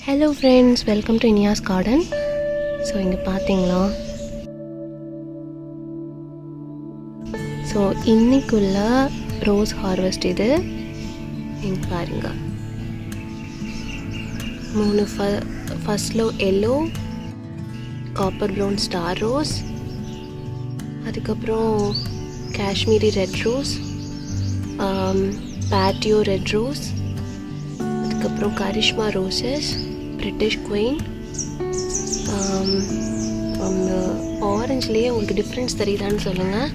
Hello friends, welcome to Iniya's garden. So இங்கே பார்த்தீங்களா, so இன்னைக்குள்ள ரோஸ் ஹார்வெஸ்ட் இது. இங்கே பாருங்க, 3 ஃபர்ஸ்ட்ல yellow, copper brown star rose, அதுக்கப்புறம் Kashmiri red rose, patio red rose, அதுக்கப்புறம் கரிஷ்மா ரோசஸ், பிரிட்டிஷ் குயின். அந்த ஆரஞ்சுலேயே உங்களுக்கு டிஃப்ரென்ஸ் தெரியுதான்னு சொல்லுங்கள்.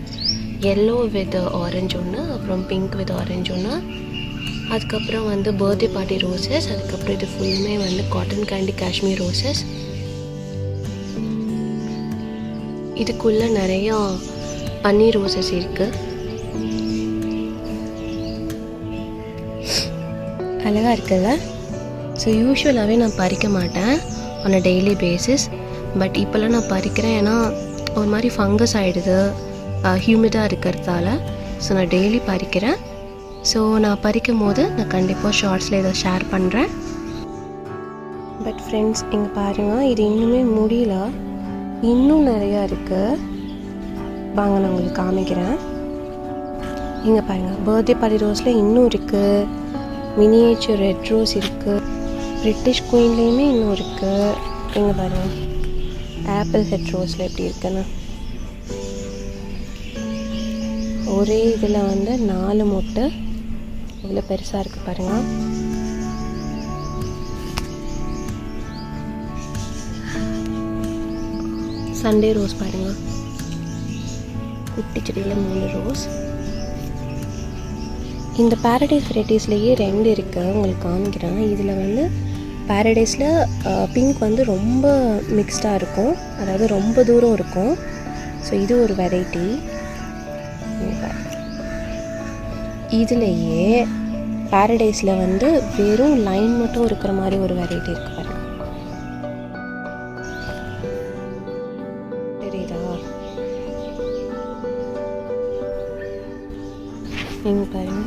எல்லோ வித் ஆரஞ்சு ஒன்று, அப்புறம் பிங்க் வித் ஆரஞ்சு ஒன்று, அதுக்கப்புறம் வந்து பர்த்டே பார்ட்டி ரோசஸ், அதுக்கப்புறம் இது ஃபுல்லுமே வந்து காட்டன் கேண்டி காஷ்மீர் ரோசஸ். இதுக்குள்ளே நிறையா பன்னீர் ரோசஸ் இருக்குது. அழகாக இருக்குல்ல? ஸோ யூஸ்வலாகவே நான் பறிக்க மாட்டேன் on a daily basis. But இப்போல்லாம் நான் பறிக்கிறேன், ஏன்னா ஒரு மாதிரி ஃபங்கஸ் ஆகிடுது ஹியூமிடாக இருக்கிறதால. ஸோ நான் டெய்லி பறிக்கிறேன். ஸோ நான் பறிக்கும் போது நான் கண்டிப்பாக ஷார்ட்ஸில் இதை ஷேர் பண்ணுறேன். பட் ஃப்ரெண்ட்ஸ், இங்கே பாருங்கள், இது இன்னுமே முடியல, இன்னும் நிறையா இருக்குது. வாங்க நான் உங்களுக்கு காமிக்கிறேன். இங்கே பாருங்கள், பர்த்டே பார்ட்டி ரோஸில் இன்னும் இருக்குது, மினியேச்சர் ரெட் ரோஸ் இருக்குது, பிரிட்டிஷ் குயின்லேயுமே இன்னும் இருக்குது. இங்கே பாருங்கள், ஆப்பிள் ஹெட் ரோஸில் எப்படி இருக்குன்னு. ஒரே இதில் வந்து 4 மொட்டு இவ்வளோ பெருசாக இருக்குது பாருங்கள். சண்டே ரோஸ் பாருங்கள், குட்டி செடியில் 3 ரோஸ். இந்த பேரடைஸ் வெரைட்டிஸ்லேயே 2 இருக்குது, உங்களுக்கு காமிக்கிறேன். இதில் வந்து பேரடைஸில் பிங்க் வந்து ரொம்ப மிக்ஸ்டாக இருக்கும், அதாவது ரொம்ப தூரம் இருக்கும். ஸோ இது ஒரு வெரைட்டி. இதுலேயே பேரடைஸில் வந்து வெறும் லைன் மட்டும் இருக்கிற மாதிரி ஒரு வெரைட்டி இருக்குது பாருங்க. தெரியுதா? நீங்கள் பாருங்க,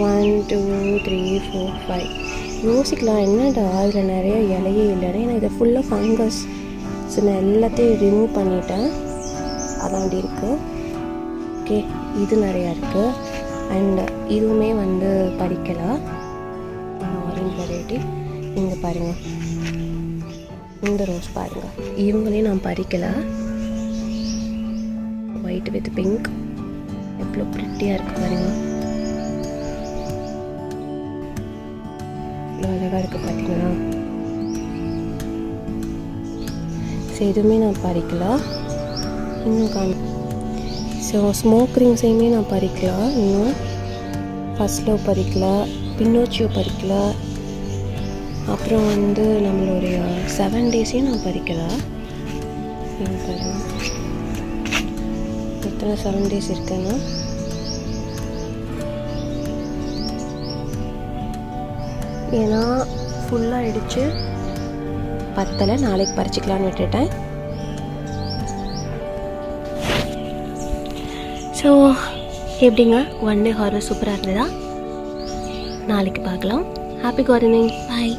1 2 3 4 5. யோசிக்கலாம், என்னடா அதில் நிறைய இலையே இல்லைன்னு. ஏன்னா இதை ஃபுல்லாக ஃபங்கஸ். ஸோ நான் எல்லாத்தையும் ரிமூவ் பண்ணிட்டேன், அதான் அப்படி இருக்குது. ஓகே, இது நிறையா இருக்குது. அண்ட் இதுவுமே வந்து பறிக்கலாம், ஆரஞ்சு வெரைட்டி. இங்கே பாருங்கள், இந்த ரோஸ் பாருங்கள், இவங்களையும் நான் பறிக்கலை. ஒயிட் வித் பிங்க் எவ்வளோ ப்ரிட்டியாக இருக்குது பாருங்கள், எவ்வளோ அழகாக இருக்குது பார்த்தீங்களா. ஸோ இதுவுமே நான் பறிக்கலாம். இன்னும் ஸோ ஸ்மோக் ரிங்ஸையுமே நான் பறிக்கலாம். இன்னும் ஃபர்ஸ்ட் லவ் பறிக்கலாம், பின்னோச்சியோ பறிக்கலாம், அப்புறம் வந்து நம்மளுடைய 7 டேஸையும் நான் பறிக்கலாம். எத்தனை 7 டேஸ் இருக்குன்னா, ஏன்னா ஃபுல்லாக அடித்து பத்தலை, நாளைக்கு பறிச்சிக்கலான்னு விட்டுட்டேன். ஸோ எப்படிங்க, 1 டே ஹார்வெஸ்ட் சூப்பராக இருந்ததா? நாளைக்கு பார்க்கலாம். ஹாப்பி கார்டனிங், பாய்.